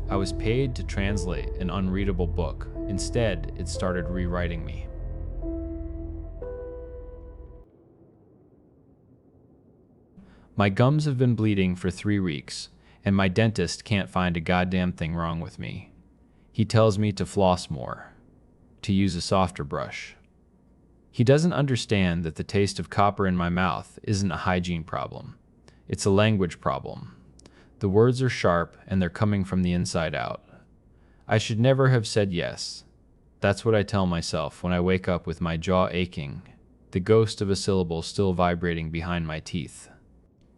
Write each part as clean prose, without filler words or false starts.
I was paid to translate an unreadable book. Instead, it started rewriting me. My gums have been bleeding for 3 weeks, and my dentist can't find a goddamn thing wrong with me. He tells me to floss more, to use a softer brush. He doesn't understand that the taste of copper in my mouth isn't a hygiene problem. It's a language problem. The words are sharp, and they're coming from the inside out. I should never have said yes. That's what I tell myself when I wake up with my jaw aching, the ghost of a syllable still vibrating behind my teeth.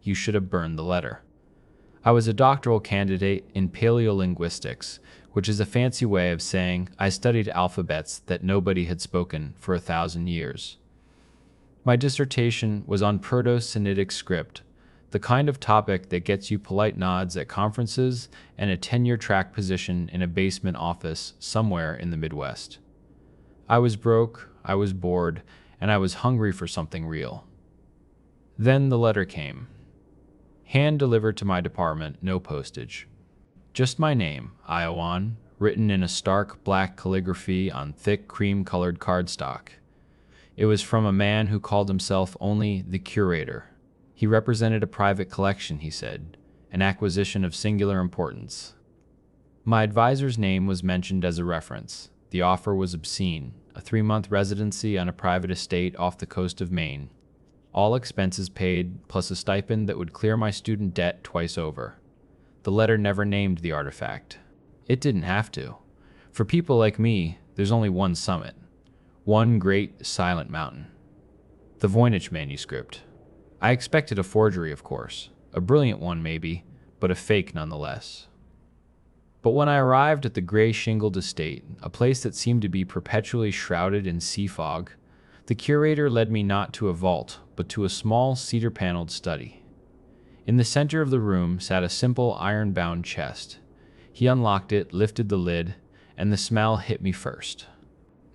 You should have burned the letter. I was a doctoral candidate in paleolinguistics, which is a fancy way of saying I studied alphabets that nobody had spoken for 1,000 years. My dissertation was on Proto-Semitic script, the kind of topic that gets you polite nods at conferences and a tenure-track position in a basement office somewhere in the Midwest. I was broke, I was bored, and I was hungry for something real. Then the letter came. Hand-delivered to my department, no postage. Just my name, Iowan, written in a stark black calligraphy on thick cream-colored cardstock. It was from a man who called himself only the curator. He represented a private collection, he said, an acquisition of singular importance. My advisor's name was mentioned as a reference. The offer was obscene, a 3-month residency on a private estate off the coast of Maine. All expenses paid, plus a stipend that would clear my student debt twice over. The letter never named the artifact. It didn't have to. For people like me, there's only one summit. One great silent mountain. The Voynich Manuscript. I expected a forgery, of course. A brilliant one, maybe, but a fake nonetheless. But when I arrived at the gray-shingled estate, a place that seemed to be perpetually shrouded in sea fog, the curator led me not to a vault, but to a small cedar-paneled study. In the center of the room sat a simple iron-bound chest. He unlocked it, lifted the lid, and the smell hit me first.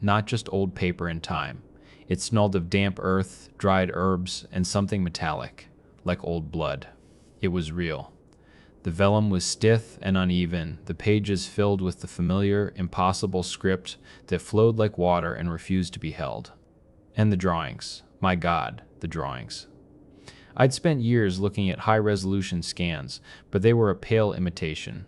Not just old paper and time. It smelled of damp earth, dried herbs, and something metallic, like old blood. It was real. The vellum was stiff and uneven, the pages filled with the familiar, impossible script that flowed like water and refused to be held. And the drawings. My God, the drawings. I'd spent years looking at high-resolution scans, but they were a pale imitation.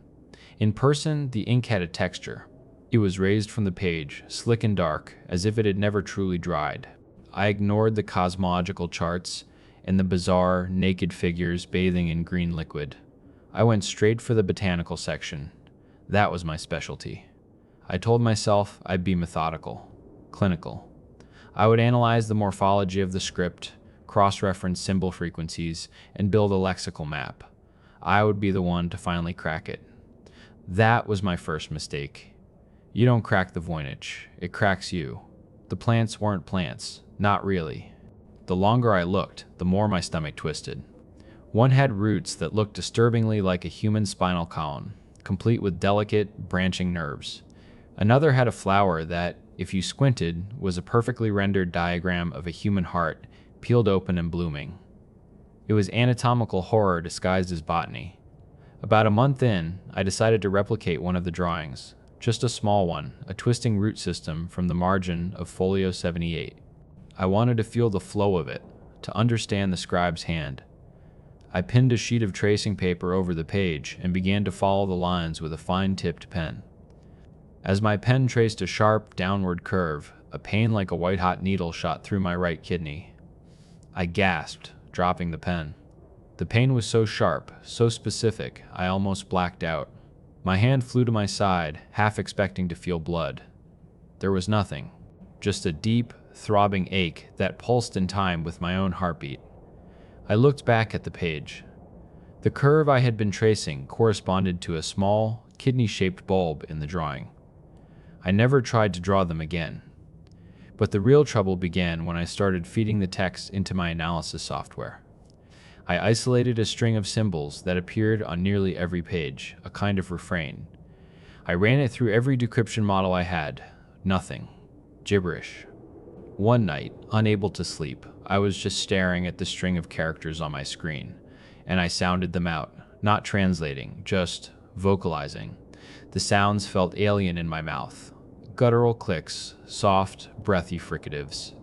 In person, the ink had a texture. It was raised from the page, slick and dark, as if it had never truly dried. I ignored the cosmological charts and the bizarre, naked figures bathing in green liquid. I went straight for the botanical section. That was my specialty. I told myself I'd be methodical, clinical. I would analyze the morphology of the script, cross-reference symbol frequencies, and build a lexical map. I would be the one to finally crack it. That was my first mistake. You don't crack the Voynich, it cracks you. The plants weren't plants, not really. The longer I looked, the more my stomach twisted. One had roots that looked disturbingly like a human spinal column, complete with delicate, branching nerves. Another had a flower that, if you squinted, was a perfectly rendered diagram of a human heart, peeled open and blooming. It was anatomical horror disguised as botany. About a month in, I decided to replicate one of the drawings. Just a small one, a twisting root system from the margin of folio 78. I wanted to feel the flow of it, to understand the scribe's hand. I pinned a sheet of tracing paper over the page and began to follow the lines with a fine-tipped pen. As my pen traced a sharp, downward curve, a pain like a white-hot needle shot through my right kidney. I gasped, dropping the pen. The pain was so sharp, so specific, I almost blacked out. My hand flew to my side, half expecting to feel blood. There was nothing, just a deep, throbbing ache that pulsed in time with my own heartbeat. I looked back at the page. The curve I had been tracing corresponded to a small, kidney-shaped bulb in the drawing. I never tried to draw them again. But the real trouble began when I started feeding the text into my analysis software. I isolated a string of symbols that appeared on nearly every page, a kind of refrain. I ran it through every decryption model I had. Nothing. Gibberish. One night, unable to sleep, I was just staring at the string of characters on my screen, and I sounded them out, not translating, just vocalizing. The sounds felt alien in my mouth. Guttural clicks, soft, breathy fricatives.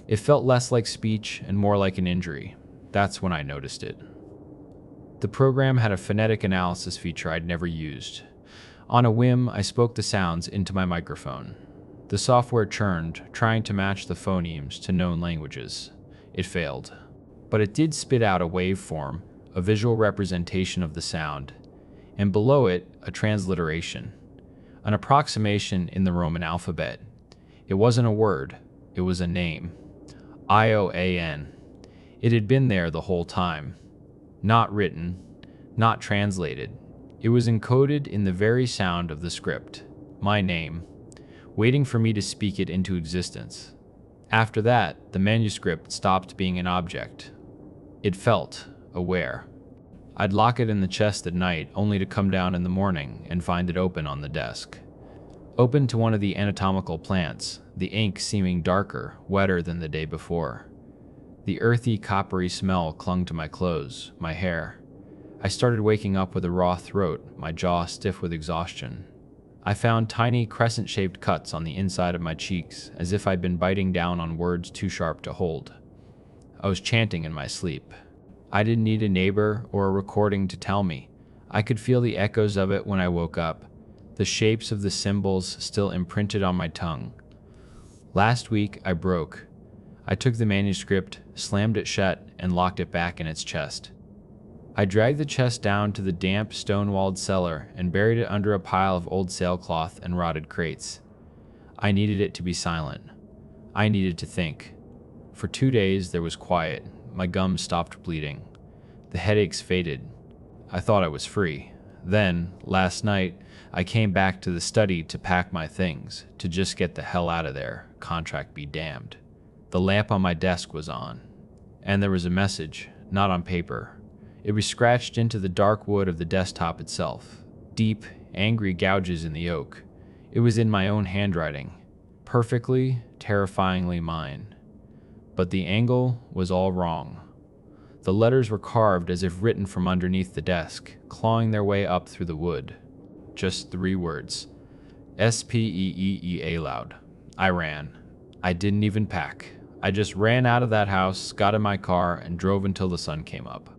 It felt less like speech and more like an injury. That's when I noticed it. The program had a phonetic analysis feature I'd never used. On a whim, I spoke the sounds into my microphone. The software churned, trying to match the phonemes to known languages. It failed. But it did spit out a waveform, a visual representation of the sound, and below it, a transliteration, an approximation in the Roman alphabet. It wasn't a word, it was a name. IOAN. It had been there the whole time. Not written, not translated. It was encoded in the very sound of the script, my name, waiting for me to speak it into existence. After that, the manuscript stopped being an object. It felt aware. I'd lock it in the chest at night, only to come down in the morning and find it open on the desk. Open to one of the anatomical plants, the ink seeming darker, wetter than the day before. The earthy, coppery smell clung to my clothes, my hair. I started waking up with a raw throat, my jaw stiff with exhaustion. I found tiny, crescent-shaped cuts on the inside of my cheeks, as if I'd been biting down on words too sharp to hold. I was chanting in my sleep. I didn't need a neighbor or a recording to tell me. I could feel the echoes of it when I woke up, the shapes of the symbols still imprinted on my tongue. Last week, I broke. I took the manuscript, slammed it shut, and locked it back in its chest. I dragged the chest down to the damp, stone-walled cellar and buried it under a pile of old sailcloth and rotted crates. I needed it to be silent. I needed to think. For 2 days, there was quiet. My gums stopped bleeding. The headaches faded. I thought I was free. Then, last night, I came back to the study to pack my things, to just get the hell out of there, contract be damned. The lamp on my desk was on, and there was a message, not on paper. It was scratched into the dark wood of the desktop itself, deep, angry gouges in the oak. It was in my own handwriting, perfectly, terrifyingly mine. But the angle was all wrong. The letters were carved as if written from underneath the desk, clawing their way up through the wood. Just 3 words. SPEEEA loud. I ran. I didn't even pack. I just ran out of that house, got in my car, and drove until the sun came up.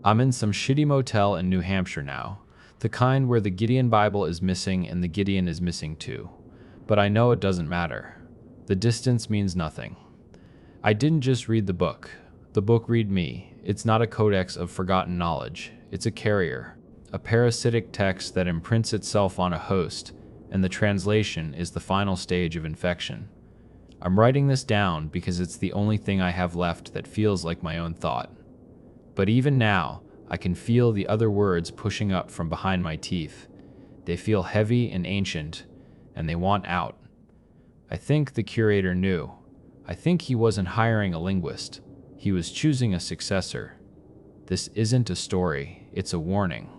I'm in some shitty motel in New Hampshire now, the kind where the Gideon Bible is missing and the Gideon is missing too. But I know it doesn't matter. The distance means nothing. I didn't just read the book. The book read me. It's not a codex of forgotten knowledge. It's a carrier, a parasitic text that imprints itself on a host, and the translation is the final stage of infection. I'm writing this down because it's the only thing I have left that feels like my own thought. But even now, I can feel the other words pushing up from behind my teeth. They feel heavy and ancient, and they want out. I think the curator knew. I think he wasn't hiring a linguist. He was choosing a successor. This isn't a story, it's a warning.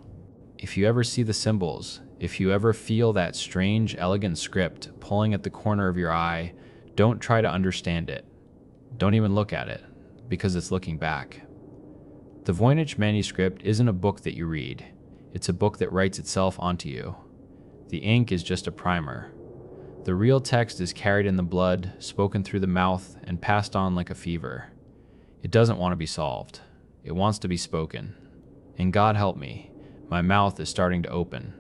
If you ever see the symbols, if you ever feel that strange, elegant script pulling at the corner of your eye, don't try to understand it. Don't even look at it, because it's looking back. The Voynich Manuscript isn't a book that you read. It's a book that writes itself onto you. The ink is just a primer. The real text is carried in the blood, spoken through the mouth, and passed on like a fever. It doesn't want to be solved. It wants to be spoken. And God help me, my mouth is starting to open.